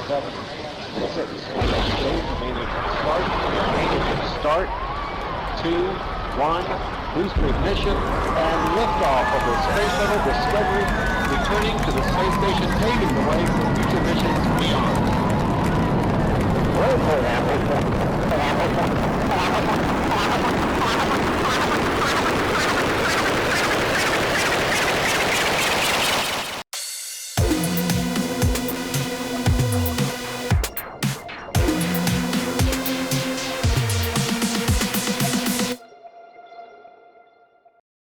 Start. 2, 1. Boost ignition and liftoff of the Space Shuttle Discovery, returning to the space station, paving the way for future missions beyond.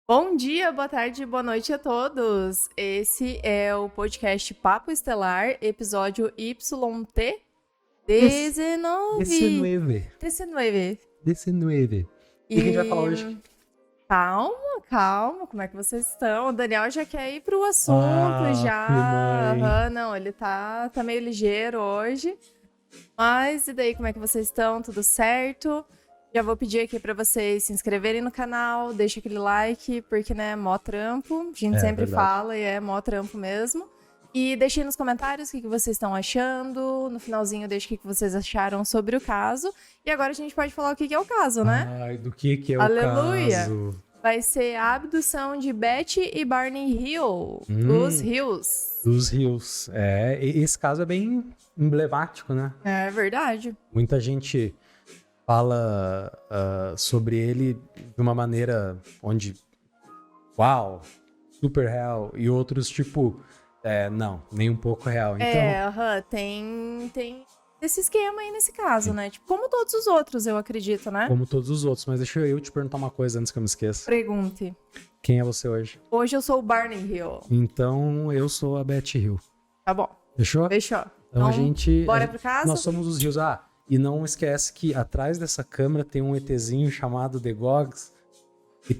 Bom dia, boa tarde, boa noite a todos. Esse é o podcast Papo Estelar, episódio YT 19. 19. E o que a gente vai falar hoje? Calma, como é que vocês estão? O Daniel já quer ir pro assunto, já. Não, ele tá meio ligeiro hoje. Mas e daí, como é que vocês estão? Tudo certo? Já vou pedir aqui pra vocês se inscreverem no canal, deixa aquele like, porque, né, mó trampo. A gente sempre fala e é mó trampo mesmo. E deixem nos comentários o que vocês estão achando. No finalzinho, deixa o que vocês acharam sobre o caso. E agora a gente pode falar o que é o caso, né? Ai, do que é Aleluia. o caso? Vai ser a abdução de Betty e Barney Hill, dos Hills. Dos Hills. Esse caso é bem emblemático, né? É verdade. Muita gente fala sobre ele de uma maneira onde, uau, super real, e outros tipo, não, nem um pouco real. Então, tem esse esquema aí nesse caso, né? Tipo, como todos os outros, eu acredito, né? Como todos os outros, mas deixa eu te perguntar uma coisa antes que eu me esqueça. Pergunte. Quem é você hoje? Hoje eu sou o Barney Hill. Então, eu sou a Betty Hill. Tá bom. Fechou? Fechou. Então a gente... Bora pro caso? Nós somos os Hills. E não esquece que atrás dessa câmera tem um ETzinho chamado The Gogs. E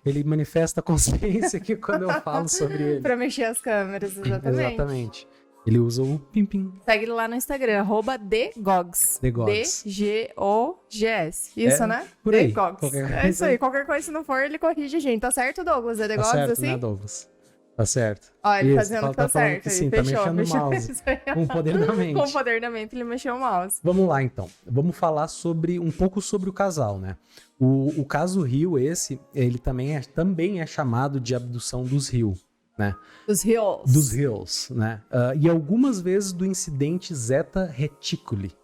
ele manifesta a consciência aqui quando eu falo sobre ele. Pra mexer as câmeras, exatamente. Exatamente. Ele usa o pim-pim. Segue ele lá no Instagram, @TheGogs. TheGogs. DGOGS. Isso, né? Por aí. TheGogs. É isso aí. Qualquer coisa, se não for, ele corrige a gente. Tá certo, Douglas? É TheGogs, certo, assim? Né, Douglas? Tá certo. Ó, ele fazendo que tá certo. Que sim, fechou, tá mexendo o mouse. Com o poder da mente. Com o poder da mente, ele mexeu o mouse. Vamos lá, então. Vamos falar um pouco sobre o casal, né? O caso Hill, ele também é chamado de abdução dos Hill, né? Dos Hills. Dos Hills, né? E algumas vezes do incidente Zeta Reticuli.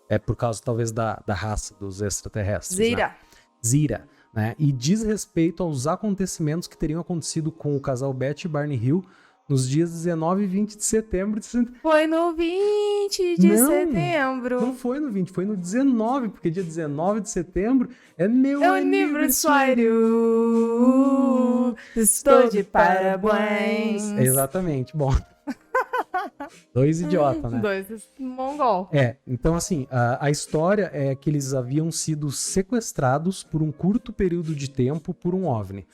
É por causa, talvez, da raça dos extraterrestres. Zira. Né? Zira. Né? E diz respeito aos acontecimentos que teriam acontecido com o casal Betty e Barney Hill nos dias 19 e 20 de setembro. Foi no 20 de setembro. Não foi no 20, foi no 19, porque dia 19 de setembro é meu aniversário. Estou de parabéns. Exatamente, bom. Dois idiotas, né? Dois mongol. Então assim, a história é que eles haviam sido sequestrados por um curto período de tempo por um OVNI.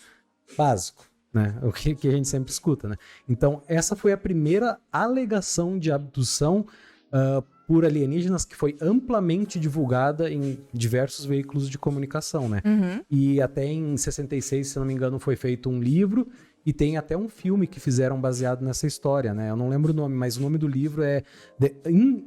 Básico, né? O que a gente sempre escuta, né? Então, essa foi a primeira alegação de abdução por alienígenas que foi amplamente divulgada em diversos veículos de comunicação, né? Uhum. E até em 66, se não me engano, foi feito um livro. E tem até um filme que fizeram baseado nessa história, né? Eu não lembro o nome, mas o nome do livro é The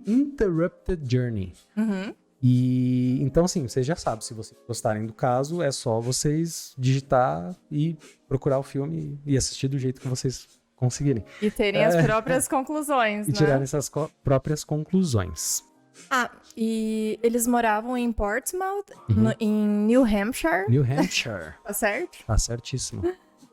Interrupted Journey. Uhum. E então, assim, vocês já sabem, se vocês gostarem do caso, é só vocês digitar e procurar o filme e assistir do jeito que vocês conseguirem. E terem as próprias conclusões, né? E tirarem essas próprias conclusões. E eles moravam em Portsmouth, em New Hampshire. New Hampshire. Tá certo? Tá certíssimo.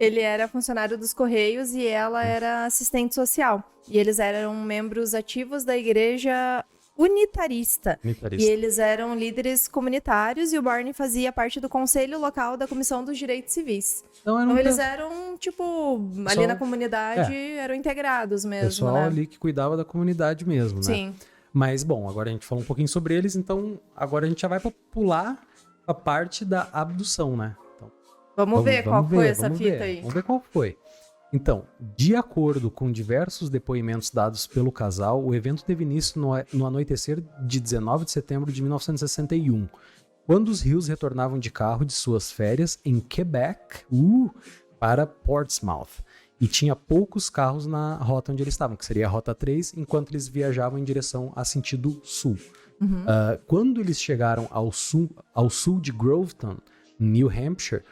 Ele era funcionário dos Correios e ela era assistente social. E eles eram membros ativos da igreja unitarista. E eles eram líderes comunitários e o Barney fazia parte do conselho local da Comissão dos Direitos Civis. Então eles eram, tipo, ali na comunidade, eram integrados mesmo, pessoal, né? ali que cuidava da comunidade mesmo, né? Sim. Mas, bom, agora a gente falou um pouquinho sobre eles, então agora a gente já vai pular a parte da abdução, né? Vamos ver qual foi essa fita aí. Vamos ver qual foi. Então, de acordo com diversos depoimentos dados pelo casal, o evento teve início no anoitecer de 19 de setembro de 1961, quando os Hills retornavam de carro de suas férias em Quebec para Portsmouth. e tinha poucos carros na rota onde eles estavam, que seria a Rota 3, enquanto eles viajavam em direção a sentido sul. Quando eles chegaram ao sul de Groveton, New Hampshire,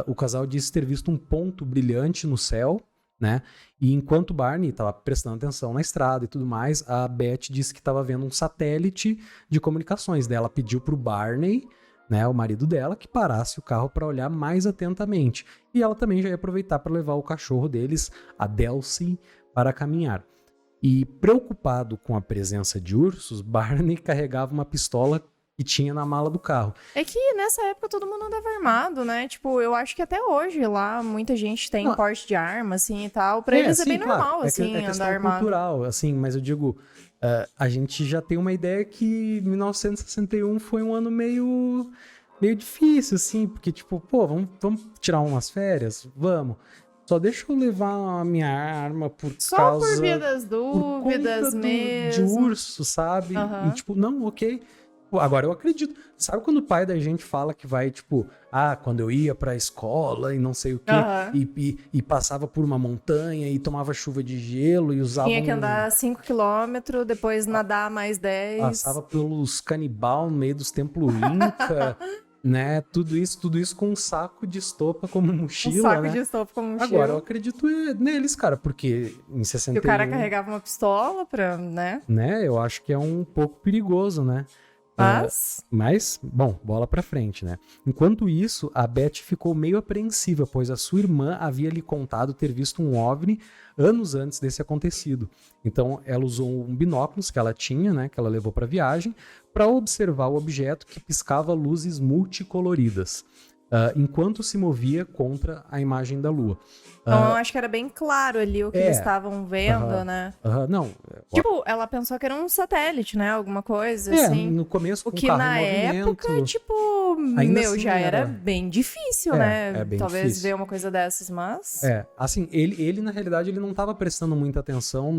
o casal disse ter visto um ponto brilhante no céu, né? E enquanto Barney estava prestando atenção na estrada e tudo mais, a Beth disse que estava vendo um satélite de comunicações. Daí ela pediu para o Barney, né, o marido dela, que parasse o carro para olhar mais atentamente. E ela também já ia aproveitar para levar o cachorro deles, a Delcy, para caminhar. E preocupado com a presença de ursos, Barney carregava uma pistola que tinha na mala do carro. É que nessa época todo mundo andava armado, né? Tipo, eu acho que até hoje lá muita gente tem porte de arma, assim, e tal. Pra eles é bem claro, normal, assim, é andar armado. cultural, assim, mas eu digo, a gente já tem uma ideia que 1961 foi um ano meio difícil, assim, porque tipo, pô, vamos tirar umas férias? Vamos. Só deixa eu levar a minha arma Só por via das dúvidas mesmo. De urso, sabe? E tipo, não, ok. Agora eu acredito. Sabe quando o pai da gente fala que vai, tipo, quando eu ia pra escola e não sei o quê, e passava por uma montanha e tomava chuva de gelo e usava. Tinha que andar 5 km, depois nadar mais 10. Passava pelos canibal no meio dos templos Inca, né? Tudo isso com um saco de estopa como mochila. Um saco né? de estopa como mochila. Agora eu acredito neles, cara, porque em 61. E o cara carregava uma pistola pra, né? Eu acho que é um pouco perigoso, né? Mas, bom, bola pra frente, né? Enquanto isso, a Beth ficou meio apreensiva, pois a sua irmã havia lhe contado ter visto um OVNI anos antes desse acontecido. Então, ela usou um binóculos que ela tinha, né, que ela levou pra viagem, para observar o objeto que piscava luzes multicoloridas, enquanto se movia contra a imagem da Lua. Então, eu acho que era bem claro ali o que eles estavam vendo, né? Não. Tipo, ela pensou que era um satélite, né? Alguma coisa, assim. No começo, com o que o carro na em movimento, época, tipo, ainda assim já era bem difícil, né? bem Talvez difícil. ver uma coisa dessas, mas... Assim, ele na realidade, ele não estava prestando muita atenção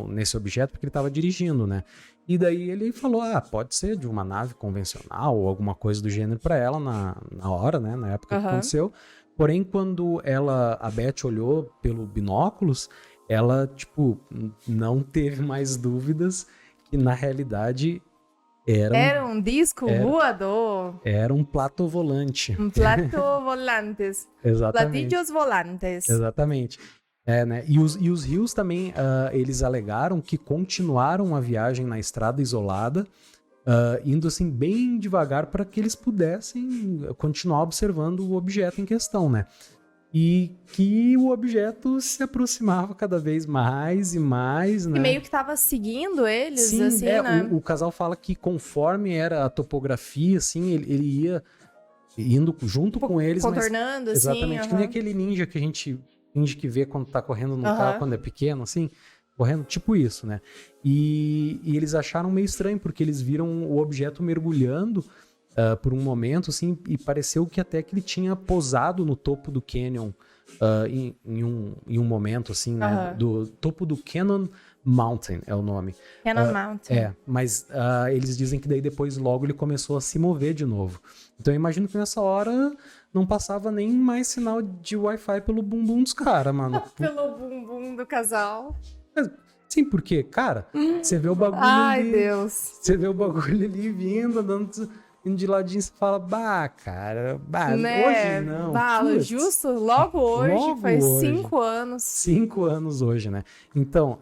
nesse objeto, porque ele estava dirigindo, né? E daí ele falou, pode ser de uma nave convencional ou alguma coisa do gênero para ela na hora, né? Na época que aconteceu. Porém, quando a Beth olhou pelo binóculos, ela, tipo, não teve mais dúvidas que, na realidade, era um disco voador. Era um platovolante. Um platovolantes. Exatamente. Platillos volantes. Exatamente. Né? E os rios também, eles alegaram que continuaram a viagem na estrada isolada, indo assim bem devagar para que eles pudessem continuar observando o objeto em questão, né? E que o objeto se aproximava cada vez mais e mais, né? E meio que estava seguindo eles, Sim, assim, né? O casal fala que conforme era a topografia, assim, ele ia indo junto com eles. Contornando, mas, assim. Exatamente, que nem aquele ninja que a gente finge que vê quando tá correndo no carro, quando é pequeno, assim, correndo, tipo isso, né? E eles acharam meio estranho, porque eles viram o objeto mergulhando por um momento, assim, e pareceu que até que ele tinha posado no topo do canyon em um momento, assim, né? Do topo do Cannon Mountain é o nome. Cannon Mountain. Mas eles dizem que daí depois logo ele começou a se mover de novo. Então eu imagino que nessa hora não passava nem mais sinal de Wi-Fi pelo bumbum dos caras, mano. Pelo bumbum do casal. Sim, porque, cara, você vê o bagulho Ai, ali... Deus. Você vê o bagulho ali vindo, indo de ladinho, você fala, cara, né? Hoje não. Justo, logo hoje, faz 5 anos. 5 anos hoje, né? Então,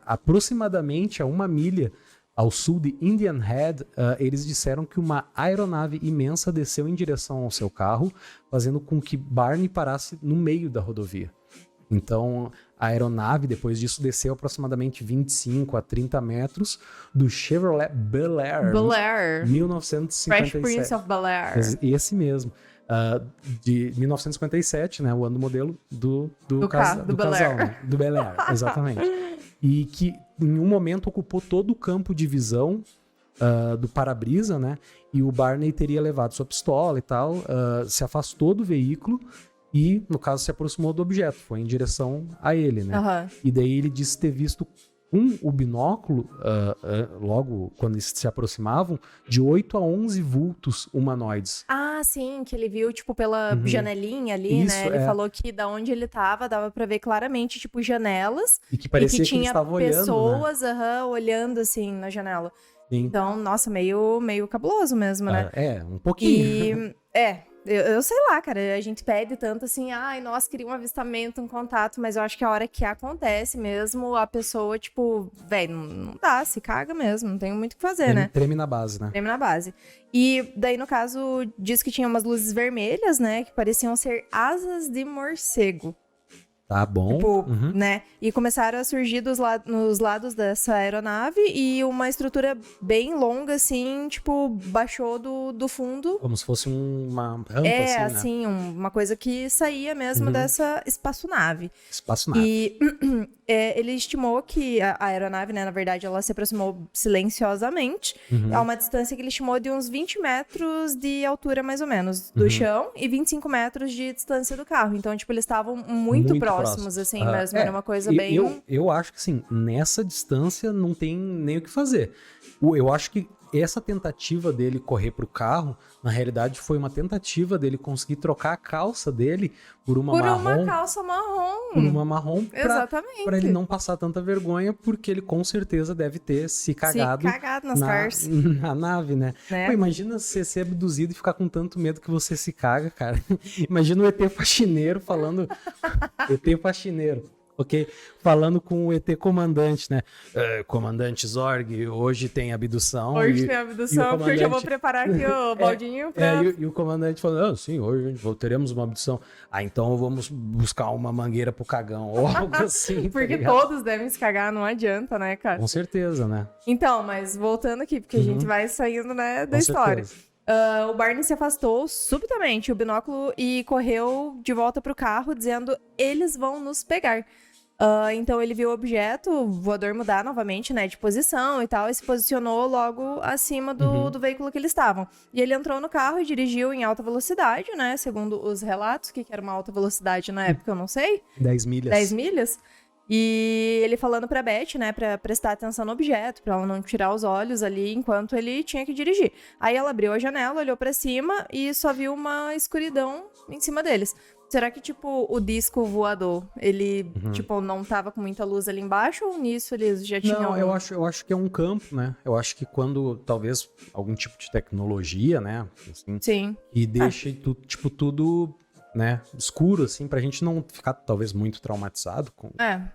aproximadamente a 1 milha ao sul de Indian Head, eles disseram que uma aeronave imensa desceu em direção ao seu carro, fazendo com que Barney parasse no meio da rodovia. Então, a aeronave, depois disso, desceu aproximadamente 25 a 30 metros do Chevrolet Bel Air. 1957. Fresh Prince of Bel Air. Esse mesmo. De 1957, né? O ano modelo do casal, né? Do Bel Air, exatamente. E que, em um momento, ocupou todo o campo de visão do para-brisa, né? E o Barney teria levado sua pistola e tal, se afastou do veículo e, no caso, se aproximou do objeto, foi em direção a ele, né? E daí ele disse ter visto com o binóculo, logo quando eles se aproximavam, de 8 a 11 vultos humanoides. Ah, sim, que ele viu, tipo, pela janelinha ali, Isso, né? Ele é. falou que da onde ele tava, dava pra ver claramente, tipo, janelas. E que E parecia que que ele tinha estava olhando, né? pessoas, olhando, assim, na janela. Sim. Então, nossa, meio cabuloso mesmo, né? Um pouquinho. Eu sei lá, cara, a gente pede tanto assim, ai, nossa, queria um avistamento, um contato, mas eu acho que a hora que acontece mesmo, a pessoa, tipo, velho, não dá, se caga mesmo, não tem muito o que fazer, né? Treme na base, né? Treme na base. E daí, no caso, diz que tinha umas luzes vermelhas, né, que pareciam ser asas de morcego. Tá bom. Tipo, né? E começaram a surgir nos lados dessa aeronave e uma estrutura bem longa, assim, tipo, baixou do fundo. Como se fosse uma rampa, assim, né? Uma coisa que saía mesmo dessa espaçonave. Espaçonave. E ele estimou que a aeronave, né, na verdade, ela se aproximou silenciosamente a uma distância que ele estimou de uns 20 metros de altura, mais ou menos, do chão e 25 metros de distância do carro. Então, tipo, eles estavam muito próximos, assim, mesmo. Era uma coisa bem... Eu acho que, assim, nessa distância não tem nem o que fazer. Eu acho que essa tentativa dele correr pro carro, na realidade, foi uma tentativa dele conseguir trocar a calça dele por uma calça marrom. Por uma marrom Exatamente. pra ele não passar tanta vergonha, porque ele com certeza deve ter se cagado nas cars. na nave, né? Pô, imagina você ser abduzido e ficar com tanto medo que você se caga, cara. Imagina o ET faxineiro falando... ET faxineiro. Ok? Falando com o ET comandante, né? Comandante Zorg, hoje tem abdução. Hoje tem abdução, porque eu já vou preparar aqui o baldinho pra... E o comandante falando, sim, hoje teremos uma abdução. Então vamos buscar uma mangueira pro cagão, ou algo assim. Porque todos devem se cagar, não adianta, né, cara? Com certeza, né? Então, mas voltando aqui, porque a gente vai saindo, né, da história. O Barney se afastou subitamente o binóculo e correu de volta pro carro, dizendo, eles vão nos pegar. Então ele viu o objeto voador mudar novamente, né, de posição e tal, e se posicionou logo acima do veículo que eles estavam. E ele entrou no carro e dirigiu em alta velocidade, né, segundo os relatos, que era uma alta velocidade na época, eu não sei. 10 milhas. 10 milhas. E ele falando pra Beth, né, pra prestar atenção no objeto, pra ela não tirar os olhos ali enquanto ele tinha que dirigir. Aí ela abriu a janela, olhou pra cima e só viu uma escuridão em cima deles. Será que, tipo, o disco voador, ele, tipo, não tava com muita luz ali embaixo ou nisso eles já tinham... Não, eu acho que é um campo, né? Eu acho que quando, talvez, algum tipo de tecnologia, né? Assim, sim. E deixa tudo, né, escuro, assim, pra gente não ficar, talvez, muito traumatizado com...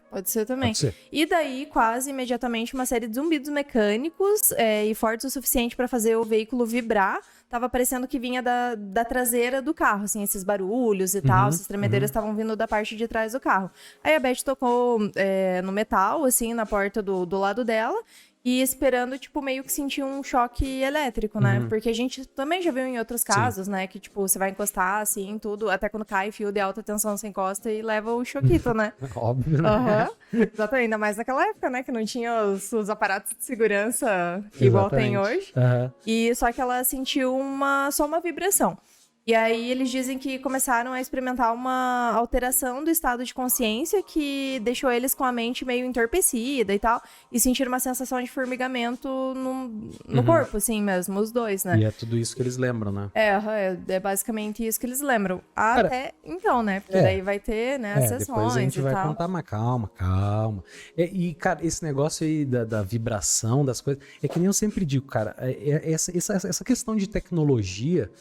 Pode ser também. Pode ser. E daí, quase imediatamente, uma série de zumbidos mecânicos e fortes o suficiente pra fazer o veículo vibrar. Tava parecendo que vinha da traseira do carro, assim, esses barulhos e tal, essas tremedeiras estavam vindo da parte de trás do carro. Aí a Beth tocou no metal, assim, na porta do lado dela, e esperando, tipo, meio que sentir um choque elétrico, né? Porque a gente também já viu em outros casos, né? Que, tipo, você vai encostar, assim, tudo, até quando cai fio de alta tensão, você encosta e leva o choquito, né? Óbvio, né? Exatamente, ainda mais naquela época, né? Que não tinha os aparatos de segurança igual tem hoje. E só que ela sentiu só uma vibração. E aí eles dizem que começaram a experimentar uma alteração do estado de consciência que deixou eles com a mente meio entorpecida e tal, e sentiram uma sensação de formigamento no corpo, assim mesmo, os dois, né? E é tudo isso que eles lembram, né? É basicamente isso que eles lembram. Até então, né? Porque daí vai ter, né, as sessões depois a gente vai tal. contar, mas calma. E, cara, esse negócio aí da vibração, das coisas, é que nem eu sempre digo, cara, essa questão de tecnologia,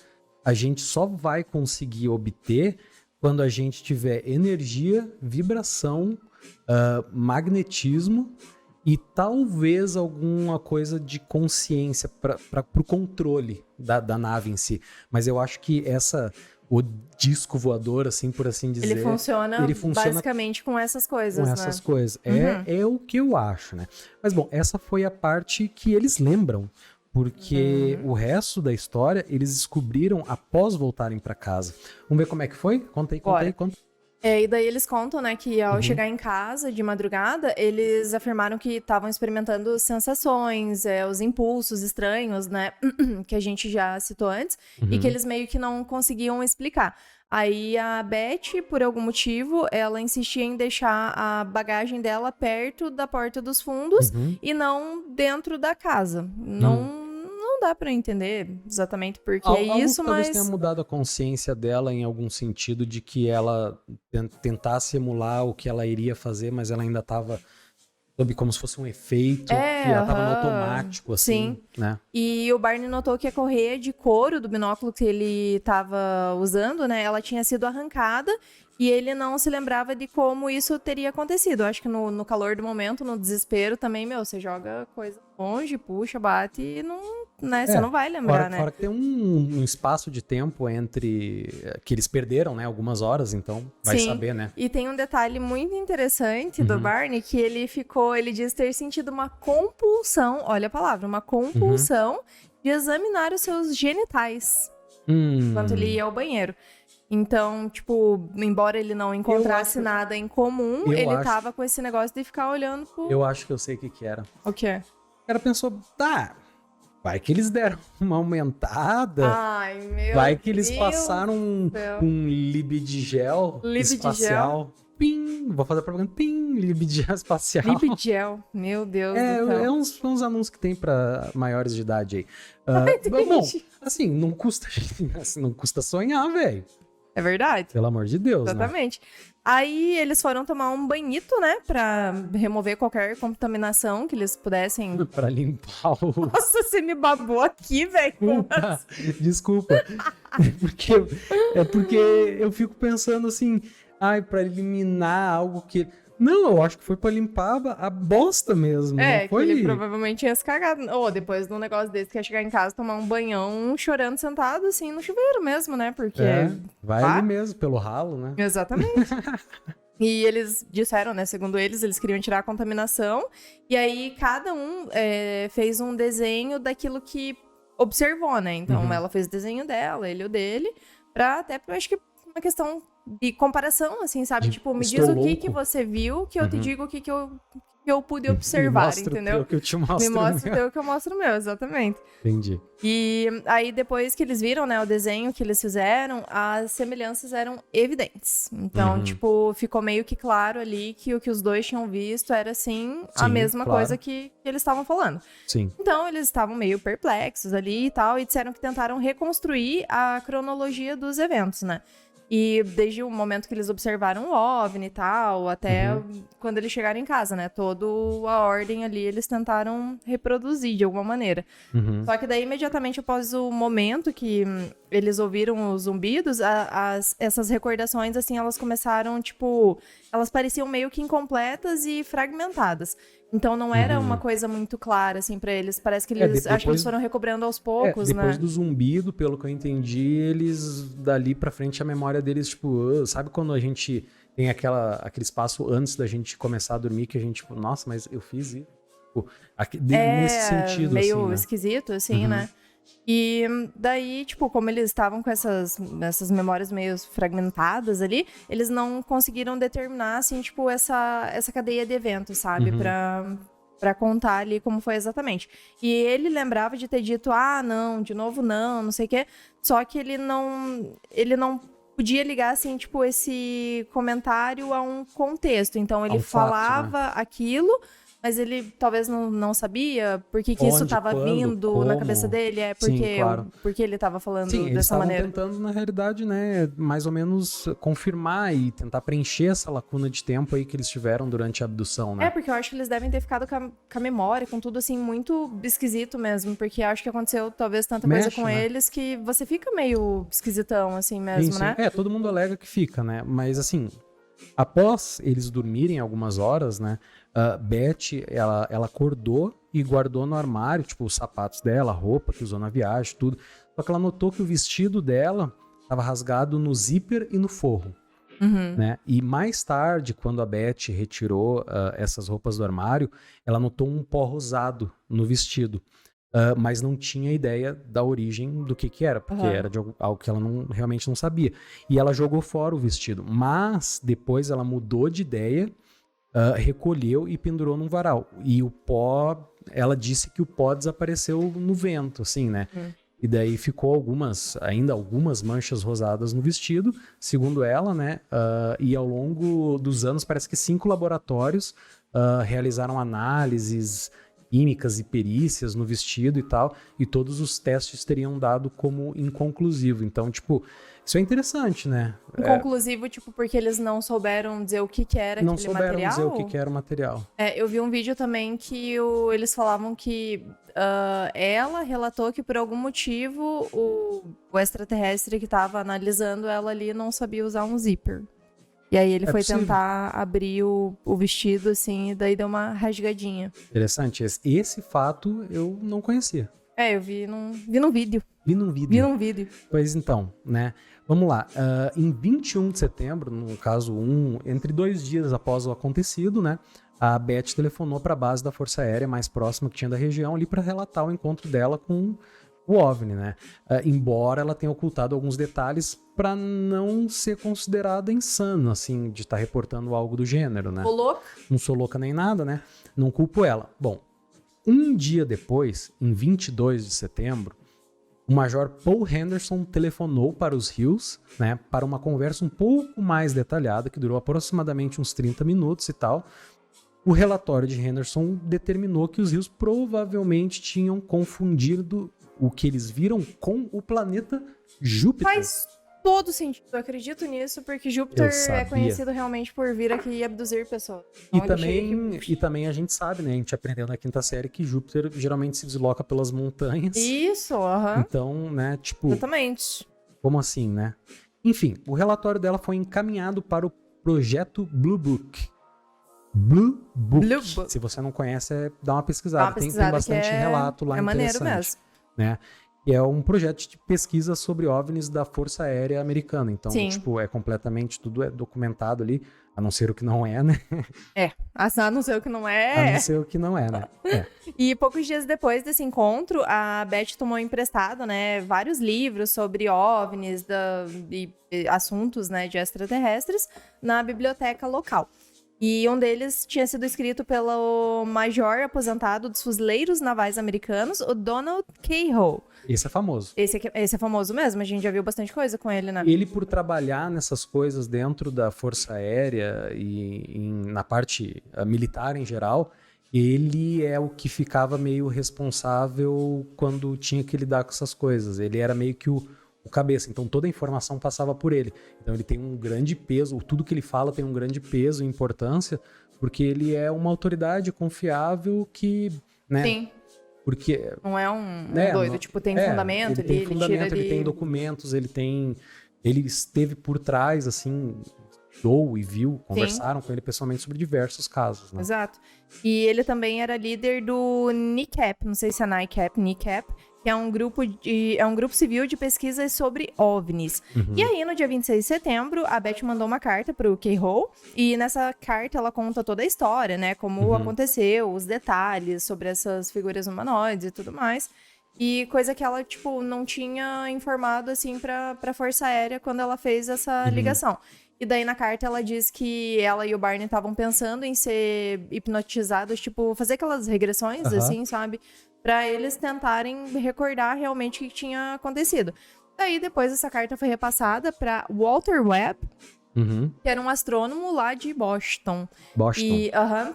a gente só vai conseguir obter quando a gente tiver energia, vibração, magnetismo e talvez alguma coisa de consciência para o controle da nave em si. Mas eu acho que o disco voador, assim, por assim dizer... Ele funciona basicamente com essas coisas, né? Com essas coisas. É o que eu acho, né? Mas, bom, essa foi a parte que eles lembram. Porque o resto da história eles descobriram após voltarem pra casa. Vamos ver como é que foi? Conta aí. E daí eles contam, né, que ao chegar em casa de madrugada, eles afirmaram que estavam experimentando sensações, os impulsos estranhos, né, que a gente já citou antes, e que eles meio que não conseguiam explicar. Aí a Beth, por algum motivo, ela insistia em deixar a bagagem dela perto da porta dos fundos e não dentro da casa. Não dá pra entender exatamente por que Algo isso, que talvez mas... tenha mudado a consciência dela em algum sentido de que ela tentasse emular o que ela iria fazer, mas ela ainda estava sob como se fosse um efeito, e ela tava no automático, assim, sim. né? E o Barney notou que a correia de couro do binóculo que ele tava usando, né, ela tinha sido arrancada e ele não se lembrava de como isso teria acontecido. Eu acho que no calor do momento, no desespero também, você joga coisa longe, puxa, bate e não, né, você não vai lembrar, né? Fora que tem um espaço de tempo entre que eles perderam, né, algumas horas, então vai Sim. saber, né? E tem um detalhe muito interessante do Barney, que ele diz ter sentido uma compulsão, olha a palavra, uma compulsão de examinar os seus genitais enquanto ele ia ao banheiro. Então, tipo, embora ele não encontrasse nada em comum, ele tava com esse negócio de ficar olhando pro... Eu acho que eu sei o que era. O quê? O cara pensou, tá, vai que eles deram uma aumentada, Ai, meu vai que eles Deus passaram um libidigel espacial. Pim, vou fazer propaganda, pim, libidigel espacial. Libidigel, meu Deus do céu. É uns anúncios que tem pra maiores de idade aí. Bom, assim, não custa sonhar, velho. É verdade. Pelo amor de Deus, Exatamente. Aí eles foram tomar um banhito, né? Pra remover qualquer contaminação que eles pudessem. Pra limpar o... Nossa, você me babou aqui, velho. Desculpa. É porque eu fico pensando assim, pra eliminar algo que... Não, eu acho que foi pra limpar a bosta mesmo. É, não foi... que ele provavelmente ia se cagar. Ou depois de um negócio desse, que ia chegar em casa, tomar um banhão chorando sentado, assim, no chuveiro mesmo, né? Porque... vai ali mesmo, pelo ralo, né? Exatamente. E eles disseram, né? Segundo eles queriam tirar a contaminação. E aí, cada um fez um desenho daquilo que observou, né? Então, ela fez o desenho dela, ele o dele. Eu acho que uma questão de comparação, assim, sabe? Tipo, me diz o que você viu, que eu te digo o que eu pude observar, entendeu? Me mostra o teu que eu te mostro. Me mostra o teu que eu mostro o meu, exatamente. Entendi. E aí, depois que eles viram, né, o desenho que eles fizeram, as semelhanças eram evidentes. Então, tipo, ficou meio que claro ali que o que os dois tinham visto era, assim, a mesma coisa que eles estavam falando. Sim. Então, eles estavam meio perplexos ali e tal, e disseram que tentaram reconstruir a cronologia dos eventos, né? E desde o momento que eles observaram o OVNI e tal, até quando eles chegaram em casa, né? Toda a ordem ali, eles tentaram reproduzir de alguma maneira. Só que daí, imediatamente após o momento que eles ouviram os zumbidos, essas recordações, assim, elas começaram, tipo... Elas pareciam meio que incompletas e fragmentadas. Então, não era uma coisa muito clara, assim, pra eles. Parece que eles... acho que eles foram recobrando aos poucos, né? Depois do zumbido, pelo que eu entendi, eles, dali pra frente, a memória deles, tipo... Sabe quando a gente tem aquele espaço antes da gente começar a dormir, que a gente, tipo, nossa, mas eu fiz isso? Tipo, nesse sentido, meio assim, né? esquisito, assim, né? E daí, tipo, como eles estavam com essas memórias meio fragmentadas ali, eles não conseguiram determinar, assim, tipo, essa cadeia de eventos, sabe? Pra contar ali como foi exatamente. E ele lembrava de ter dito, não, de novo não sei o quê. Só que ele não podia ligar, assim, tipo, esse comentário a um contexto. Então, ele falava fato, né? aquilo... Mas ele talvez não sabia por que isso estava vindo como? na cabeça dele. Sim, claro. Porque ele estava falando eles dessa maneira. tentando, na realidade, né, mais ou menos confirmar e tentar preencher essa lacuna de tempo aí que eles tiveram durante a abdução, né? Porque eu acho que eles devem ter ficado com a memória, com tudo assim, muito esquisito mesmo. Porque acho que aconteceu talvez tanta coisa com eles que você fica meio esquisitão, assim mesmo, sim. né? Todo mundo alega que fica, né? Mas assim, após eles dormirem algumas horas, né? Beth, ela acordou e guardou no armário, tipo, os sapatos dela, a roupa que usou na viagem, tudo. Só que ela notou que o vestido dela estava rasgado no zíper e no forro, né? E mais tarde, quando a Beth retirou essas roupas do armário, ela notou um pó rosado no vestido. Mas não tinha ideia da origem do que era, porque era de algo que ela realmente não sabia. E ela jogou fora o vestido, mas depois ela mudou de ideia, recolheu e pendurou num varal. E o pó, ela disse que o pó desapareceu no vento, assim, né? E daí ficou ainda algumas manchas rosadas no vestido, segundo ela, né? E ao longo dos anos, parece que 5 laboratórios realizaram análises químicas e perícias no vestido e tal, e todos os testes teriam dado como inconclusivo. Então, tipo, isso é interessante, né? Inconclusivo, tipo, porque eles não souberam dizer o que era Não aquele souberam material? dizer o que era o material. Eu vi um vídeo também que eles falavam que ela relatou que por algum motivo o extraterrestre que tava analisando ela ali não sabia usar um zíper. E aí ele foi possível. tentar abrir o vestido, assim, e daí deu uma rasgadinha. Interessante. Esse fato eu não conhecia. Eu vi num vídeo. Vi num vídeo. Vi num vídeo. Pois então, né? Vamos lá. Em 21 de setembro, no caso entre 2 dias após o acontecido, né? A Beth telefonou para a base da Força Aérea mais próxima que tinha da região ali para relatar o encontro dela com o OVNI, né? Embora ela tenha ocultado alguns detalhes para não ser considerada insana, assim, de estar reportando algo do gênero, né? Ô, louco. Não sou louca nem nada, né? Não culpo ela. Bom, um dia depois, em 22 de setembro, o Major Paul Henderson telefonou para os Hills, né, para uma conversa um pouco mais detalhada, que durou aproximadamente uns 30 minutos e tal. O relatório de Henderson determinou que os Hills provavelmente tinham confundido o que eles viram com o planeta Júpiter. Faz todo sentido, eu acredito nisso, porque Júpiter é conhecido realmente por vir aqui e abduzir pessoas. Então, E também a gente sabe, né? A gente aprendeu na quinta série que Júpiter geralmente se desloca pelas montanhas. Isso, aham. Então, né, tipo... Exatamente. Como assim, né? Enfim, o relatório dela foi encaminhado para o projeto Blue Book. Blue Book. Se você não conhece, dá uma pesquisada. Tem bastante relato lá interessante. É maneiro mesmo. Né? E é um projeto de pesquisa sobre OVNIs da Força Aérea Americana. Então, tipo, é completamente, tudo é documentado ali, a não ser o que não é, né? A não ser o que não é. A não ser o que não é, né? E poucos dias depois desse encontro, a Beth tomou emprestado, né, vários livros sobre OVNIs e assuntos, né, de extraterrestres na biblioteca local. E um deles tinha sido escrito pelo major aposentado dos fuzileiros navais americanos, o Donald Cahill. Esse é famoso. Esse é famoso mesmo, a gente já viu bastante coisa com ele, né? Ele, por trabalhar nessas coisas dentro da Força Aérea e na parte militar em geral, ele é o que ficava meio responsável quando tinha que lidar com essas coisas. Ele era meio que o cabeça, então toda a informação passava por ele. Então ele tem um grande peso, tudo que ele fala tem um grande peso e importância, porque ele é uma autoridade confiável que, né? Sim. Porque não é um doido, tipo, tem fundamento, ele tem documentos, ele esteve por trás, assim, e viu, conversaram com ele pessoalmente sobre diversos casos, né? Exato. E ele também era líder do NICAP, não sei se é NICAP, que é um grupo civil de pesquisas sobre OVNIs. Uhum. E aí, no dia 26 de setembro, a Beth mandou uma carta pro Cahill, e nessa carta ela conta toda a história, né? Como aconteceu, os detalhes sobre essas figuras humanoides e tudo mais. E coisa que ela, tipo, não tinha informado, assim, pra Força Aérea quando ela fez essa ligação. E daí, na carta, ela diz que ela e o Barney estavam pensando em ser hipnotizados, tipo, fazer aquelas regressões, assim, sabe? Pra eles tentarem recordar realmente o que tinha acontecido. Daí, depois, essa carta foi repassada pra Walter Webb, que era um astrônomo lá de Boston.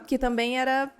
Que também era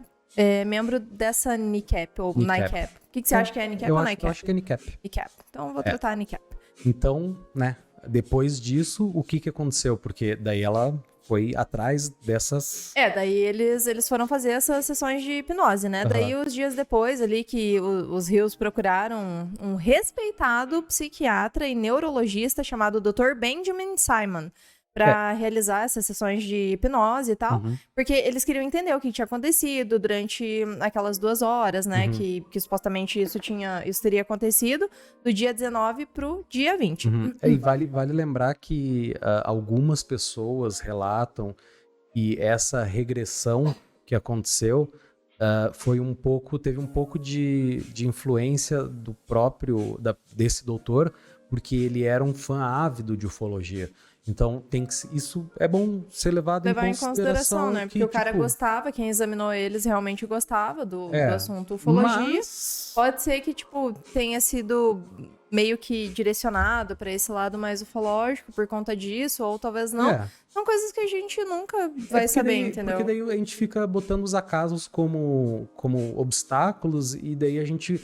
membro dessa NICAP, ou NICAP. O que você acha que é NICAP ou NICAP? Eu acho que é NICAP. NICAP. Então, eu vou tratar a NICAP. Então, né, depois disso, o que aconteceu? Porque daí ela foi atrás dessas... daí eles foram fazer essas sessões de hipnose, né? Daí, os dias depois ali que os Hills procuraram um respeitado psiquiatra e neurologista chamado Dr. Benjamin Simon para realizar essas sessões de hipnose e tal, porque eles queriam entender o que tinha acontecido durante aquelas 2 horas, né? Que supostamente isso teria acontecido do dia 19 pro dia 20. E vale lembrar que algumas pessoas relatam que essa regressão que aconteceu teve um pouco de influência do próprio desse doutor, porque ele era um fã ávido de ufologia. Então, isso é bom ser levado em consideração, né? Porque o cara gostava, quem examinou eles realmente gostava do assunto ufologia. Mas... Pode ser que, tipo, tenha sido meio que direcionado pra esse lado mais ufológico por conta disso, ou talvez não. É. São coisas que a gente nunca vai porque saber, daí, entendeu? Porque daí a gente fica botando os acasos como obstáculos, e daí a gente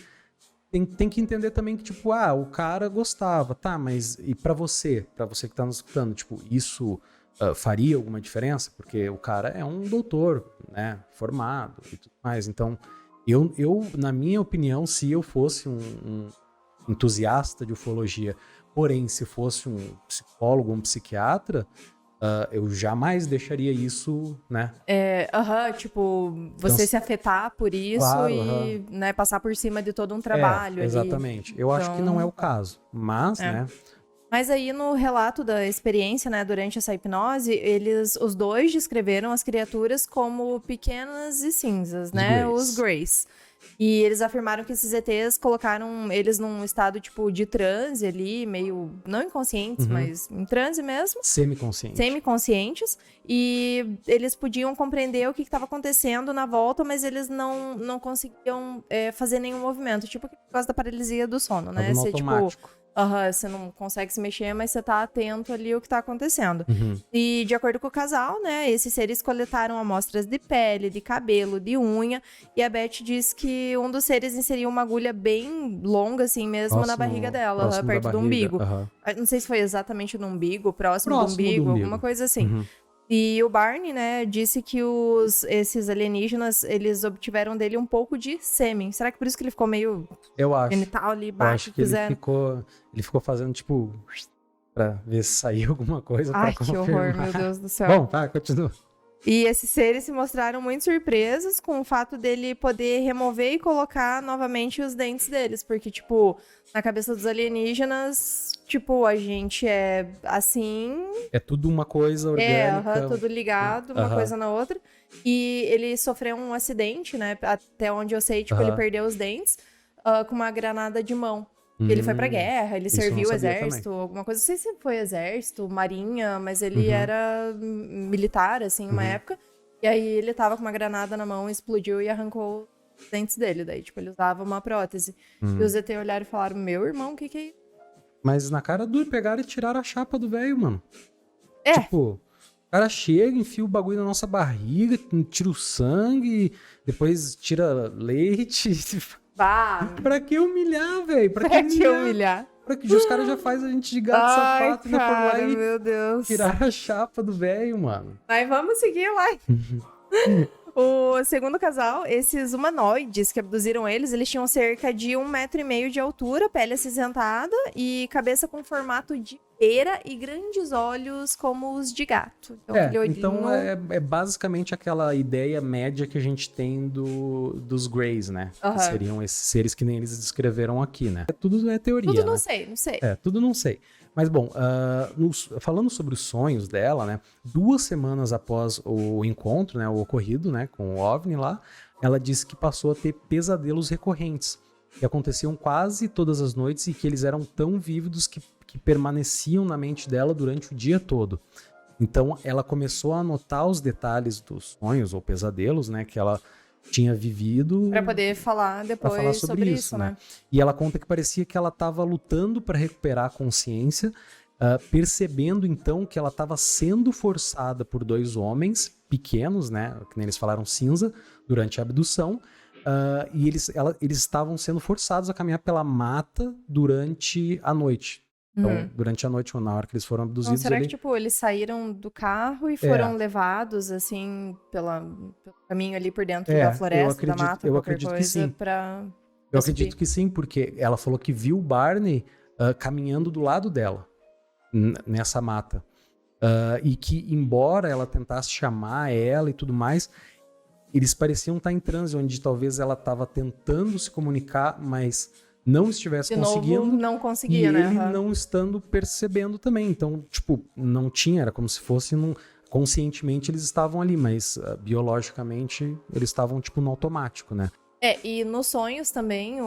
tem que entender também que, tipo, o cara gostava, tá, mas e pra você que tá nos escutando, tipo, isso faria alguma diferença? Porque o cara é um doutor, né, formado e tudo mais. Então, eu na minha opinião, se eu fosse um entusiasta de ufologia, porém, se fosse um psicólogo, um psiquiatra, eu jamais deixaria isso, né? Tipo, você se afetar por isso Claro, e né, passar por cima de todo um trabalho ali. Exatamente. Eu acho que não é o caso, mas, né? Mas aí no relato da experiência, né, durante essa hipnose, os dois descreveram as criaturas como pequenas e cinzas, né? Os Greys. E eles afirmaram que esses ETs colocaram eles num estado, tipo, de transe ali, meio, não inconscientes, mas em transe mesmo. Semiconscientes. E eles podiam compreender o que estava acontecendo na volta, mas eles não conseguiam fazer nenhum movimento. Tipo, por causa da paralisia do sono, né? Você, tipo, você não consegue se mexer, mas você tá atento ali ao que tá acontecendo. E de acordo com o casal, né, esses seres coletaram amostras de pele, de cabelo, de unha, e a Beth diz que um dos seres inseriu uma agulha bem longa, assim mesmo, na barriga dela, perto do umbigo. Não sei se foi exatamente no umbigo, próximo do umbigo, alguma coisa assim. E o Barney, né, disse que esses alienígenas, eles obtiveram dele um pouco de sêmen. Será que por isso que ele ficou meio genital ali baixo? Eu acho que ele ficou fazendo, tipo, pra ver se saiu alguma coisa. Ai, pra que horror, meu Deus do céu. Bom, tá, continua. E esses seres se mostraram muito surpresos com o fato dele poder remover e colocar novamente os dentes deles. Porque, tipo, na cabeça dos alienígenas, tipo, a gente é assim... É tudo uma coisa orgânica. Tudo ligado, uma coisa na outra. E ele sofreu um acidente, né? Até onde eu sei, tipo, ele perdeu os dentes com uma granada de mão. Ele foi pra guerra, ele serviu o exército, alguma coisa. Não sei se foi exército, marinha, mas ele era militar, assim, uma época. E aí ele tava com uma granada na mão, explodiu e arrancou os dentes dele. Daí, tipo, ele usava uma prótese. E os ET olharam e falaram, meu irmão, o que é isso? Mas na cara dura, pegaram e tiraram a chapa do velho, mano. Tipo, o cara chega, enfia o bagulho na nossa barriga, tira o sangue, depois tira leite... Pra que humilhar, velho? Pra que humilhar? Pra que os caras já fazem a gente de gato sapato, né? Por lá e meu Deus. tirar a chapa do velho, mano. Mas vamos seguir lá. O segundo casal, esses humanoides que abduziram eles tinham cerca de 1,5 metro de altura, pele acinzentada e cabeça com formato de pera e grandes olhos como os de gato. Então é basicamente aquela ideia média que a gente tem dos Greys, né? Que seriam esses seres que nem eles descreveram aqui, né? Tudo é teoria, Tudo não né? sei. Tudo não sei. Mas, bom, falando sobre os sonhos dela, né? 2 semanas após o encontro, né? O ocorrido, né? Com o OVNI lá, ela disse que passou a ter pesadelos recorrentes, que aconteciam quase todas as noites e que eles eram tão vívidos que permaneciam na mente dela durante o dia todo. Então, ela começou a anotar os detalhes dos sonhos ou pesadelos, né? Que ela tinha vivido... Pra poder falar depois sobre isso, né? E ela conta que parecia que ela estava lutando para recuperar a consciência, percebendo então que ela estava sendo forçada por 2 homens pequenos, né? Que nem eles falaram, cinza, durante a abdução. E eles estavam sendo forçados a caminhar pela mata durante a noite. Então, durante a noite, na hora que eles foram abduzidos... Então, será que, tipo, eles saíram do carro e foram levados, assim, pelo caminho ali por dentro da floresta, da mata, qualquer coisa, que sim. Eu acredito que sim, porque ela falou que viu o Barney caminhando do lado dela, nessa mata. E que, embora ela tentasse chamar ela e tudo mais, eles pareciam estar em transe, onde talvez ela estava tentando se comunicar, mas... não estivesse conseguindo, não conseguia, e né? ele não estando percebendo também. Então, tipo, não tinha, era como se fosse conscientemente eles estavam ali, mas biologicamente eles estavam, tipo, no automático, né? E nos sonhos também,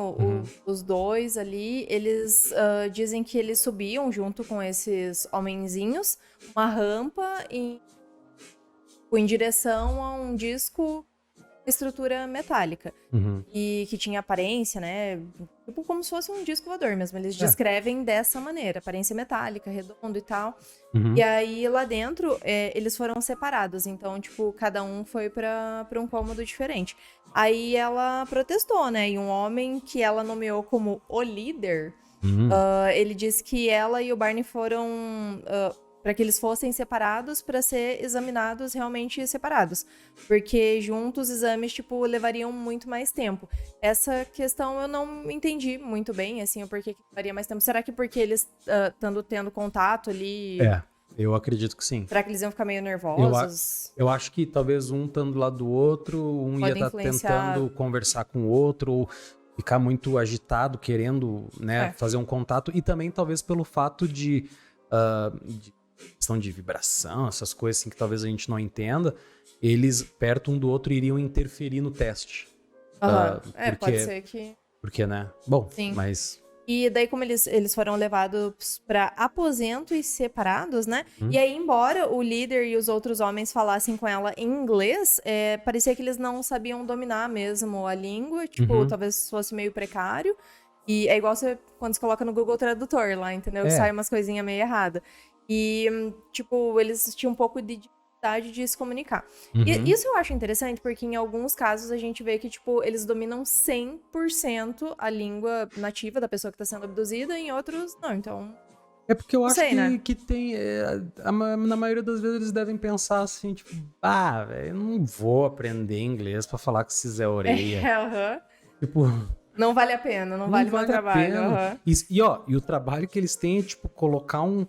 os dois ali, eles dizem que eles subiam junto com esses homenzinhos uma rampa em direção a um disco estrutura metálica. Uhum. E que tinha aparência, né? Tipo como se fosse um disco voador mesmo. Eles descrevem dessa maneira, aparência metálica, redondo e tal. Uhum. E aí lá dentro, eles foram separados. Então, tipo, cada um foi pra um cômodo diferente. Aí ela protestou, né? E um homem que ela nomeou como o líder, ele disse que ela e o Barney foram... para que eles fossem separados para ser examinados realmente separados. Porque juntos os exames, tipo, levariam muito mais tempo. Essa questão eu não entendi muito bem, assim, o porquê que levaria mais tempo. Será que porque eles tendo contato ali... Eu acredito que sim. Será que eles iam ficar meio nervosos? Eu acho que talvez um estando do lado do outro, um ia estar tentando conversar com o outro, ou ficar muito agitado, querendo, né, fazer um contato. E também talvez pelo fato de questão de vibração, essas coisas assim que talvez a gente não entenda, eles perto um do outro iriam interferir no teste. Pode ser que... Porque, né? Bom, sim. Mas... E daí, como eles foram levados para aposentos separados, né? E aí, embora o líder e os outros homens falassem com ela em inglês, parecia que eles não sabiam dominar mesmo a língua. Tipo, talvez fosse meio precário. E é igual quando você coloca no Google Tradutor lá, entendeu? Que sai umas coisinhas meio erradas. E, tipo, eles tinham um pouco de dificuldade de se comunicar. E isso eu acho interessante, porque em alguns casos a gente vê que, tipo, eles dominam 100% a língua nativa da pessoa que tá sendo abduzida, em outros não, então... É porque eu acho né? que tem... na maioria das vezes eles devem pensar assim, tipo, velho, eu não vou aprender inglês pra falar com esses Zé Orelha. Tipo... Não vale a pena, não vale o meu trabalho. E o trabalho que eles têm é, tipo, colocar um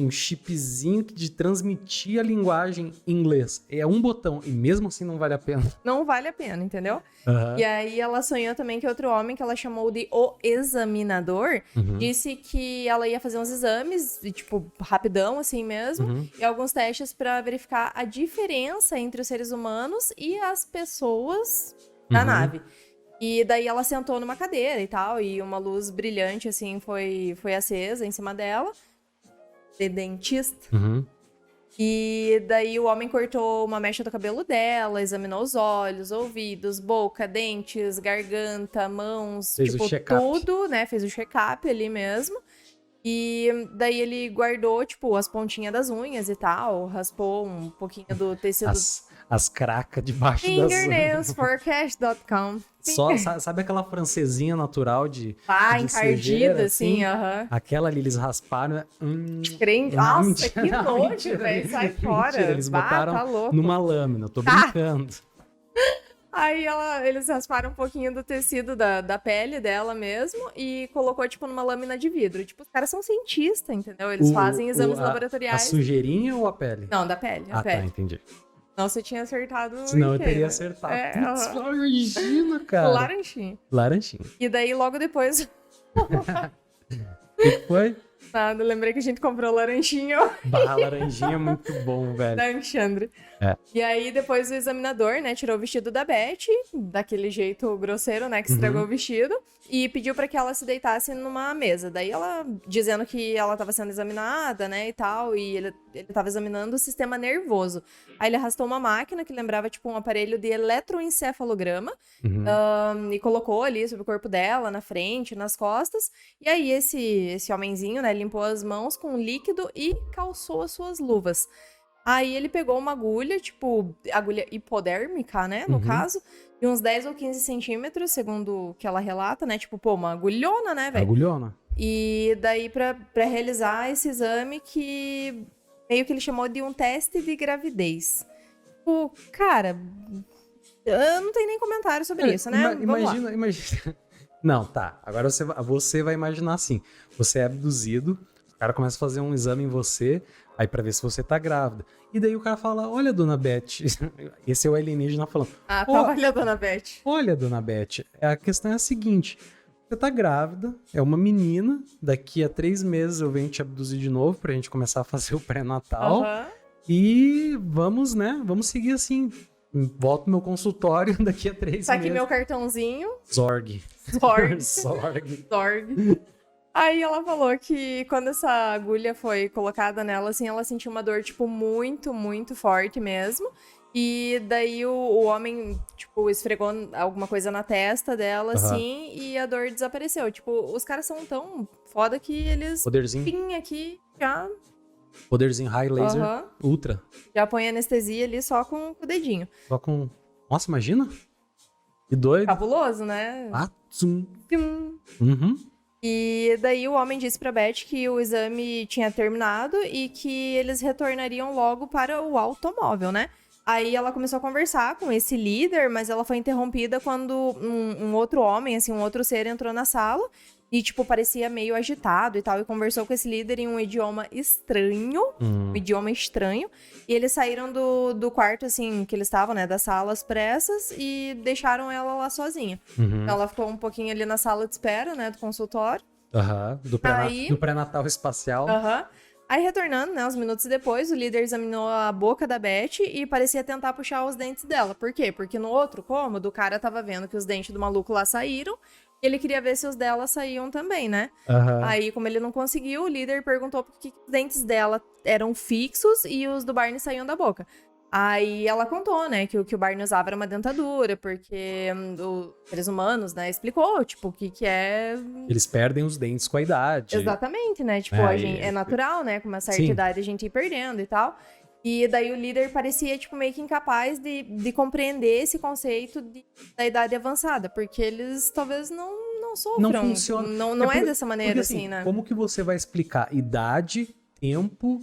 chipzinho de transmitir a linguagem em inglês. É um botão, e mesmo assim não vale a pena. Não vale a pena, entendeu? E aí ela sonhou também que outro homem, que ela chamou de o examinador, disse que ela ia fazer uns exames, tipo, rapidão, assim mesmo, e alguns testes pra verificar a diferença entre os seres humanos e as pessoas da nave. E daí ela sentou numa cadeira e tal, e uma luz brilhante, assim, foi acesa em cima dela, de dentista. E daí o homem cortou uma mecha do cabelo dela, examinou os olhos, ouvidos, boca, dentes, garganta, mãos, fez tipo, tudo, né? Fez o check-up ali mesmo. E daí ele guardou, tipo, as pontinhas das unhas e tal, raspou um pouquinho do tecido... As cracas debaixo das unhas. Fingernailsforecast.com. Só, sabe aquela francesinha natural de encardida, assim, Aquela ali, eles rasparam. Nossa, que nojo, velho. Sai fora. Mentira, eles botaram tá louco. numa lâmina, eu tô brincando. Aí eles rasparam um pouquinho do tecido da pele dela mesmo e colocou, tipo, numa lâmina de vidro. Tipo, os caras são cientistas, entendeu? Eles fazem exames laboratoriais. A sujeirinha ou a pele? Não, da pele. A pele. Tá, entendi. Não, você tinha acertado. Senão eu teria acertado. Putz, imagina, cara. Laranjinha. E daí, logo depois... O que foi? Nada, lembrei que a gente comprou laranjinha. Laranjinha é muito bom, velho. Da Alexandre. E aí, depois o examinador, né, tirou o vestido da Beth, daquele jeito grosseiro, né, que estragou o vestido, e pediu pra que ela se deitasse numa mesa. Daí ela, dizendo que ela tava sendo examinada, né, e tal, e ele tava examinando o sistema nervoso. Aí ele arrastou uma máquina que lembrava, tipo, um aparelho de eletroencefalograma, e colocou ali sobre o corpo dela, na frente, nas costas, e aí esse homenzinho, né, limpou as mãos com líquido e calçou as suas luvas. Aí ele pegou uma agulha, tipo, agulha hipodérmica, né, no caso, de uns 10 ou 15 centímetros, segundo o que ela relata, né, tipo, pô, uma agulhona, né, velho? Agulhona. E daí pra realizar esse exame que meio que ele chamou de um teste de gravidez. Tipo, cara, eu não tenho nem comentário sobre isso, né? Imagina. Não, tá. Agora você vai imaginar assim. Você é abduzido, o cara começa a fazer um exame em você, aí pra ver se você tá grávida. E daí o cara fala, olha, dona Beth. Esse é o alienígena falando. Olha, dona Beth. Olha, dona Beth. A questão é a seguinte. Você tá grávida, é uma menina, daqui a 3 meses eu venho te abduzir de novo pra gente começar a fazer o pré-natal. E vamos, né? Vamos seguir assim. Volto no meu consultório daqui a 3 meses. Tá aqui meu cartãozinho. Zorg. Aí ela falou que quando essa agulha foi colocada nela, assim, ela sentiu uma dor, tipo, muito, muito forte mesmo. E daí o homem, tipo, esfregou alguma coisa na testa dela, assim, e a dor desapareceu. Tipo, os caras são tão foda que eles... Poderzinho. Pim, aqui, já... Poderzinho high laser ultra. Já põe anestesia ali só com o dedinho. Só com... Nossa, imagina. Que doido. Cabuloso, né? Tsum. Pim. Uhum. E daí o homem disse pra Beth que o exame tinha terminado e que eles retornariam logo para o automóvel, né? Aí ela começou a conversar com esse líder, mas ela foi interrompida quando um outro homem, assim, um outro ser entrou na sala e, tipo, parecia meio agitado e tal, e conversou com esse líder em um idioma estranho, e eles saíram do quarto, assim, que eles estavam, né, da sala às pressas e deixaram ela lá sozinha. Uhum. Então ela ficou um pouquinho ali na sala de espera, né, do consultório. Do pré-natal espacial. Aí, retornando, né, uns minutos depois, o líder examinou a boca da Beth e parecia tentar puxar os dentes dela. Por quê? Porque no outro cômodo, o cara tava vendo que os dentes do maluco lá saíram e ele queria ver se os dela saíam também, né? Aí, como ele não conseguiu, o líder perguntou por que os dentes dela eram fixos e os do Barney saíam da boca. Aí ela contou, né, que o que o Barney usava era uma dentadura, porque os seres humanos, né, explicou, tipo, o que é... Eles perdem os dentes com a idade. Exatamente, né, tipo, é natural, né, com uma certa idade a gente ir perdendo e tal. E daí o líder parecia, tipo, meio que incapaz de compreender esse conceito da idade avançada, porque eles talvez não sofram. Não funciona. Não é dessa maneira, porque, assim, né? Como que você vai explicar idade, tempo...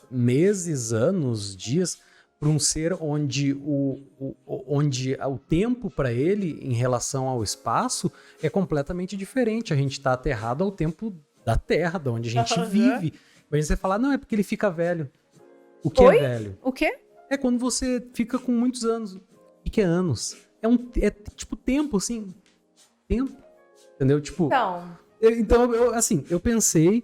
meses, anos, dias, para um ser onde o tempo para ele em relação ao espaço é completamente diferente. A gente está aterrado ao tempo da Terra, de onde a gente vive. Mas você falar, não, é porque ele fica velho. O que é velho? O quê? É quando você fica com muitos anos. O que é anos? É tipo tempo, assim. Tempo. Entendeu? Tipo... Então, eu pensei...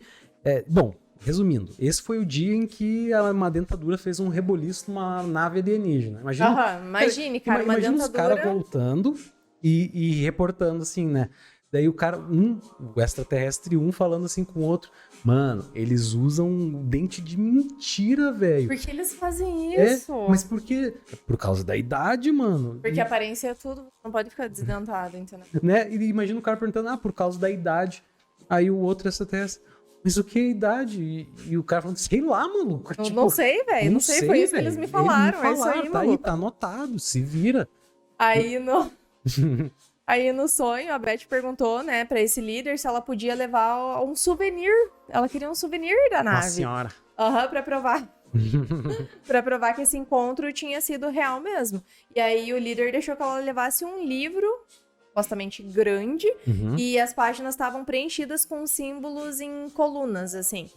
bom, resumindo, esse foi o dia em que uma dentadura fez um reboliço numa nave alienígena. Imagine, cara, uma imagina dentadura... os caras voltando e reportando assim, né? Daí o cara, o extraterrestre falando assim com o outro. Mano, eles usam um dente de mentira, velho. Por que eles fazem isso? Mas por quê? Por causa da idade, mano. Porque a aparência é tudo, não pode ficar desdentado, entendeu? Né? E imagina o cara perguntando, por causa da idade. Aí o outro extraterrestre... Mas o que é idade? E o cara falando, sei lá, maluco. Tipo, não sei, velho. Não sei, foi isso que eles me falaram. É isso aí, tá maluco. aí, tá anotado, se vira. Aí no sonho, a Beth perguntou, né, pra esse líder se ela podia levar um souvenir. Ela queria um souvenir da nave. Nossa senhora. Pra provar. Pra provar que esse encontro tinha sido real mesmo. E aí o líder deixou que ela levasse um livro... supostamente grande, e as páginas estavam preenchidas com símbolos em colunas, assim.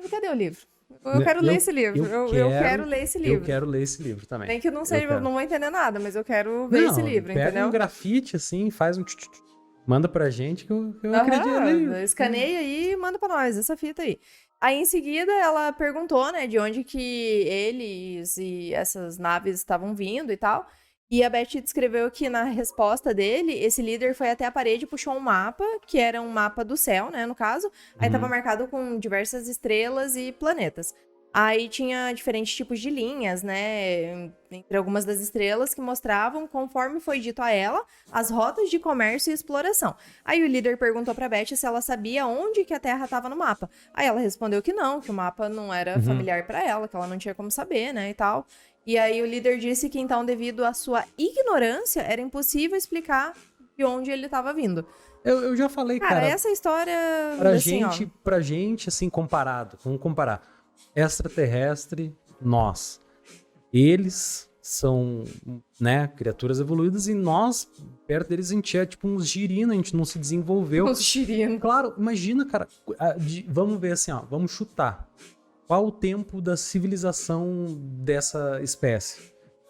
Cadê o livro? Eu quero ler esse livro. Eu quero ler esse livro. Eu quero ler esse livro também. Nem que eu não sei, eu não vou entender nada, mas eu quero ver esse livro, pega entendeu? Um grafite, assim, faz um... Manda pra gente que eu acredito. Escaneia aí e manda pra nós, essa fita aí. Aí, em seguida, ela perguntou, né, de onde que eles e essas naves estavam vindo e tal. E a Beth descreveu que, na resposta dele, esse líder foi até a parede e puxou um mapa, que era um mapa do céu, né, no caso. Aí tava marcado com diversas estrelas e planetas. Aí tinha diferentes tipos de linhas, né, entre algumas das estrelas que mostravam, conforme foi dito a ela, as rotas de comércio e exploração. Aí o líder perguntou pra Beth se ela sabia onde que a Terra estava no mapa. Aí ela respondeu que não, que o mapa não era familiar pra ela, que ela não tinha como saber, né, e tal. E aí o líder disse que, então, devido à sua ignorância, era impossível explicar de onde ele estava vindo. Eu já falei, cara... essa história... Pra gente, assim, comparado, vamos comparar. Extraterrestre, nós. Eles são, né, criaturas evoluídas e nós, perto deles, a gente é tipo uns girinos, a gente não se desenvolveu. Uns girinos. Claro, imagina, cara, vamos ver assim, vamos chutar. Qual o tempo da civilização dessa espécie?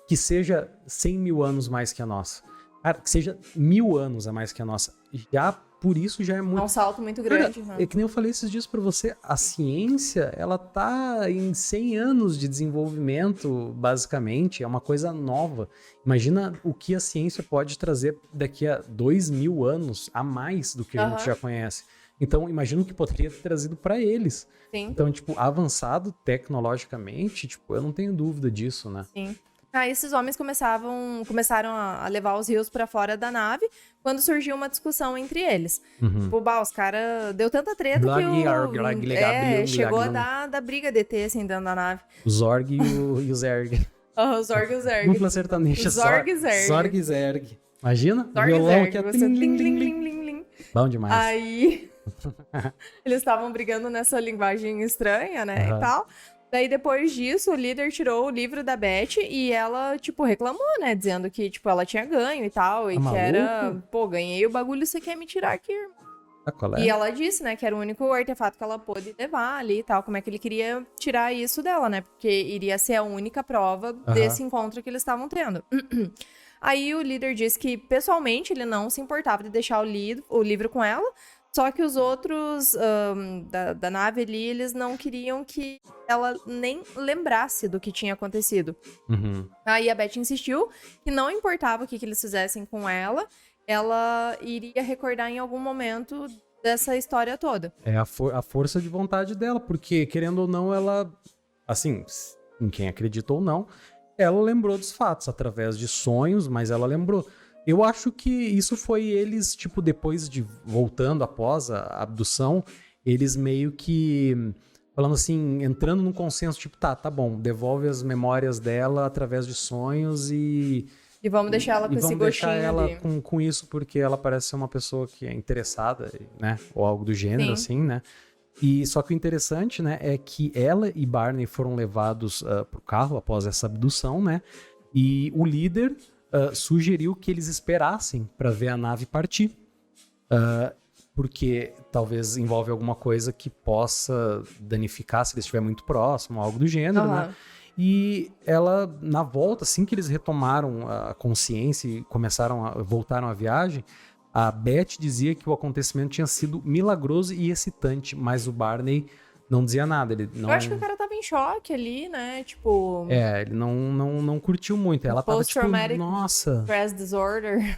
Que seja 100 mil anos mais que a nossa. Cara, que seja 1000 anos a mais que a nossa. Já, por isso, já é muito... É um salto muito grande. Cara, é que nem eu falei esses dias pra você, a ciência, ela tá em 100 anos de desenvolvimento, basicamente. É uma coisa nova. Imagina o que a ciência pode trazer daqui a 2000 anos a mais do que a gente já conhece. Então, imagino que poderia ter trazido pra eles. Sim, Então, tipo, avançado tecnologicamente, tipo, eu não tenho dúvida disso, né? sim. Aí esses homens começaram a levar os rios pra fora da nave, quando surgiu uma discussão entre eles. Uhum. Tipo, bah, os caras... Deu tanta treta que chegou a dar briga de ET, assim, dentro da nave. O Zorg e o Zerg. O Zorg e o Zerg. Dupla sertaneja. Zorg e Zerg. Zorg e Zerg. Imagina? Zorg e Violão Zerg. aqui, ó. Você... Lim, lim, lim, lim, lim. Bom demais. Aí... eles estavam brigando nessa linguagem estranha, né, Aham. e tal. Daí, depois disso, o líder tirou o livro da Beth e ela, tipo, reclamou, né? Dizendo que, tipo, ela tinha ganho e tal. E Tá que era, maluco? pô, ganhei o bagulho, você quer me tirar aqui, irmão? Tá, qual é? E ela disse, né, que era o único artefato que ela pôde levar ali e tal. Como é que ele queria tirar isso dela, né? Porque iria ser a única prova desse encontro que eles estavam tendo. Aí o líder disse que, pessoalmente, ele não se importava de deixar o livro com ela. Só que os outros da nave ali, eles não queriam que ela nem lembrasse do que tinha acontecido. Uhum. Aí a Beth insistiu que não importava o que eles fizessem com ela iria recordar em algum momento dessa história toda. É a força de vontade dela, porque, querendo ou não, ela, assim, em quem acredita ou não, ela lembrou dos fatos através de sonhos, mas ela lembrou. Eu acho que isso foi eles, tipo, depois de voltando após a abdução, eles meio que falando assim, entrando num consenso, tipo, tá bom, devolve as memórias dela através de sonhos E vamos deixar ela com esse vamos gostinho deixar ela de... com isso, porque ela parece ser uma pessoa que é interessada, né? Ou algo do gênero, Sim. assim, né? E só que o interessante, né, é que ela e Barney foram levados pro carro após essa abdução, né? E o líder sugeriu que eles esperassem para ver a nave partir. Porque talvez envolve alguma coisa que possa danificar se ele estiver muito próximo, algo do gênero, Aham. né? E ela, na volta, assim que eles retomaram a consciência e voltaram à viagem, a Beth dizia que o acontecimento tinha sido milagroso e excitante, mas o Barney não dizia nada. Ele não... Eu acho que o cara tava em choque ali, né? Tipo, ele não curtiu muito. Ela tava tipo, Post-traumatic nossa... stress disorder.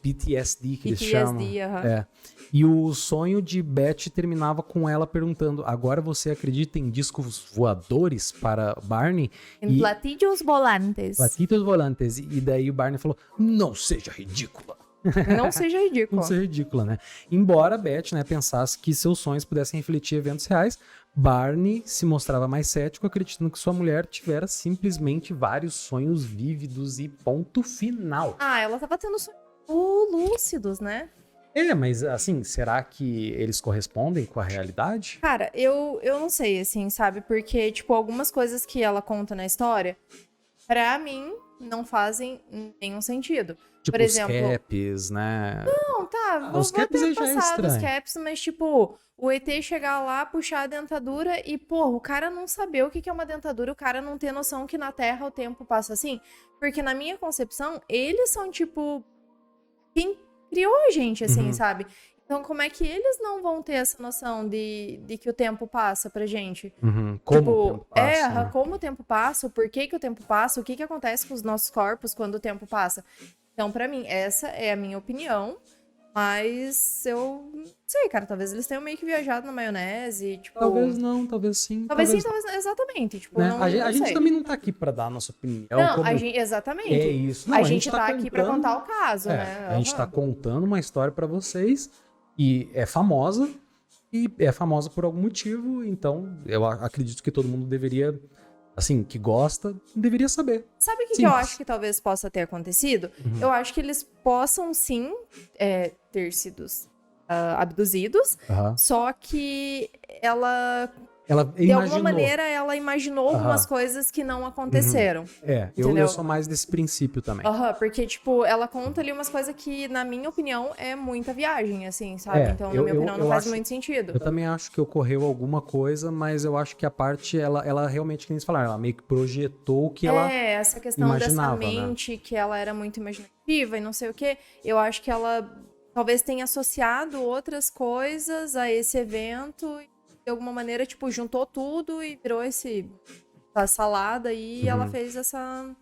PTSD que eles PTSD, chamam. aham. E o sonho de Beth terminava com ela perguntando: agora você acredita em discos voadores para Barney? Em platillos volantes. Platitos volantes. E daí o Barney falou: não seja ridícula. Não seja ridículo. Não seja ridícula, né? Embora Beth, né, pensasse que seus sonhos pudessem refletir eventos reais, Barney se mostrava mais cético, acreditando que sua mulher tivera simplesmente vários sonhos vívidos e ponto final. Ela tava tendo sonhos lúcidos, né? Mas assim, será que eles correspondem com a realidade? Cara, eu não sei, assim, sabe? Porque, tipo, algumas coisas que ela conta na história, pra mim, não fazem nenhum sentido. Tipo, Por exemplo, os caps, né? não, tá, os caps ter aí já é passado os estranho. caps, mas, tipo, o ET chegar lá, puxar a dentadura e, pô, o cara não saber o que é uma dentadura, o cara não ter noção que na Terra o tempo passa assim. Porque na minha concepção, eles são, tipo, quem criou a gente, assim, sabe? Então, como é que eles não vão ter essa noção de que o tempo passa pra gente? Como Tipo, o tempo passa, né? como o tempo passa, por que o tempo passa, o que acontece com os nossos corpos quando o tempo passa. Então, pra mim, essa é a minha opinião, mas eu não sei, cara, talvez eles tenham meio que viajado na maionese, tipo... Talvez não, talvez sim. Talvez sim, talvez não, exatamente, tipo, né? não, A não gente sei. também não tá aqui pra dar a nossa opinião. Não, como... exatamente. É isso. Não, a gente tá aqui pra contando- contar o caso, né? A gente tá contando uma história pra vocês e é famosa por algum motivo, então eu acredito que todo mundo deveria, assim, que gosta, deveria saber. Sabe o que eu Simples. acho que talvez possa ter acontecido? Eu acho que eles possam sim ter sido abduzidos, Aham. só que ela, Ela de imaginou. alguma maneira, ela imaginou algumas coisas que não aconteceram. Eu Entendeu? sou mais desse princípio também. Porque, tipo, ela conta ali umas coisas que, na minha opinião, é muita viagem, assim, sabe? Então, na minha opinião, não faz muito sentido. Eu também acho que ocorreu alguma coisa, mas eu acho que a parte, ela realmente, que nem eles falaram, ela meio que projetou o que ela... Essa questão dessa imaginava, mente, que ela era muito imaginativa e não sei o quê. Eu acho que ela talvez tenha associado outras coisas a esse evento e, de alguma maneira, tipo, juntou tudo e virou essa salada aí e ela fez essa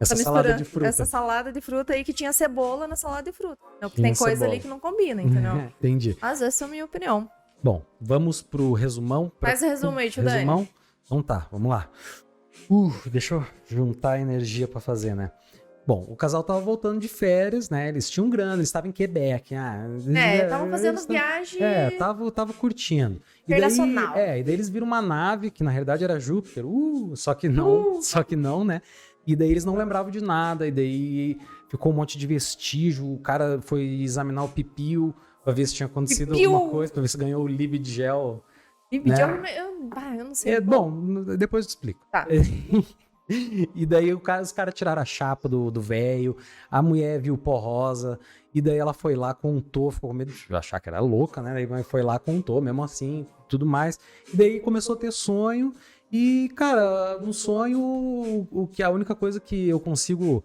salada de fruta. Essa salada de fruta aí que tinha cebola na salada de fruta. Então, Tinha tem coisa cebola. ali que não combina, entendeu? Entendi. Mas essa é a minha opinião. Bom, vamos pro resumão. Faz o resumo aí, tio Dani. Resumão? Então tá, vamos lá. Deixa eu juntar a energia pra fazer, né? Bom, o casal tava voltando de férias, né? Eles tinham grana, eles estavam em Quebec. Estavam fazendo viagem... Tava curtindo. Internacional. E daí eles viram uma nave, que na realidade era Júpiter. Só que não, né? E daí eles não lembravam de nada, e daí ficou um monte de vestígio, o cara foi examinar o pipio pra ver se tinha acontecido alguma coisa, pra ver se ganhou o Libidgel. Libidgel, eu não sei. Bom, depois eu te explico. Tá. E daí os caras tiraram a chapa do velho, a mulher viu o pó rosa, e daí ela foi lá, contou, ficou com medo de achar que era louca, né? Daí foi lá, contou, mesmo assim, tudo mais. E daí começou a ter sonho, e, cara, no sonho, a única coisa que eu consigo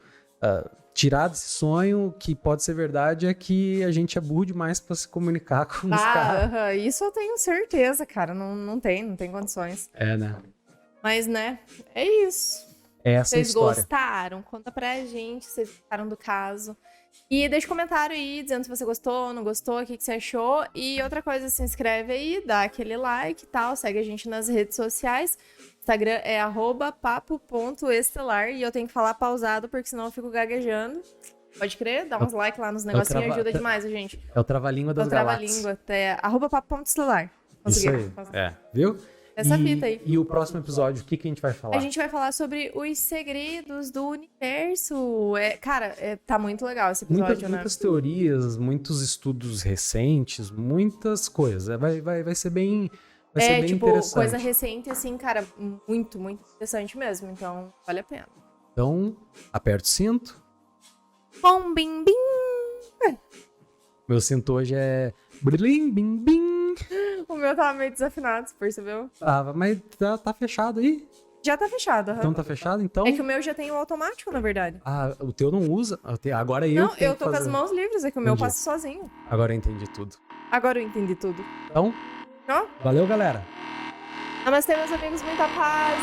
tirar desse sonho, que pode ser verdade, é que a gente é burro demais pra se comunicar com os caras. Isso eu tenho certeza, cara, não tem condições. Né? Mas, né, é isso. Essa é a Vocês história. gostaram? Conta pra gente, vocês gostaram do caso. E deixa um comentário aí, dizendo se você gostou, não gostou, o que você achou. E outra coisa, se inscreve aí, dá aquele like e tal, segue a gente nas redes sociais. Instagram é @papo.estelar e eu tenho que falar pausado, porque senão eu fico gaguejando. Pode crer? Dá uns like lá nos negocinhos, ajuda demais a gente. É o trava-língua das galáxias. Trava-língua, até @papo.estelar. Isso aí, viu? Essa fita aí. E o próximo episódio, o que a gente vai falar? A gente vai falar sobre os segredos do universo. Tá muito legal esse episódio, muitas teorias, muitos estudos recentes, muitas coisas. Vai ser bem, bem interessante. Coisa recente, assim, cara, muito, muito interessante mesmo. Então, vale a pena. Então, aperta o cinto. Bom, bim, bim. Meu cinto hoje é... Blim, bim, bim. O meu tava meio desafinado, você percebeu? Tava, mas tá fechado aí? Já tá fechado, Então tá fechado, então? É que o meu já tem o automático, na verdade. O teu não usa? Agora eu Não, eu tô com as mãos livres, é que o meu passa sozinho. Agora eu entendi tudo. Agora eu entendi tudo. Então, valeu, galera. Namastê, meus amigos, muita paz.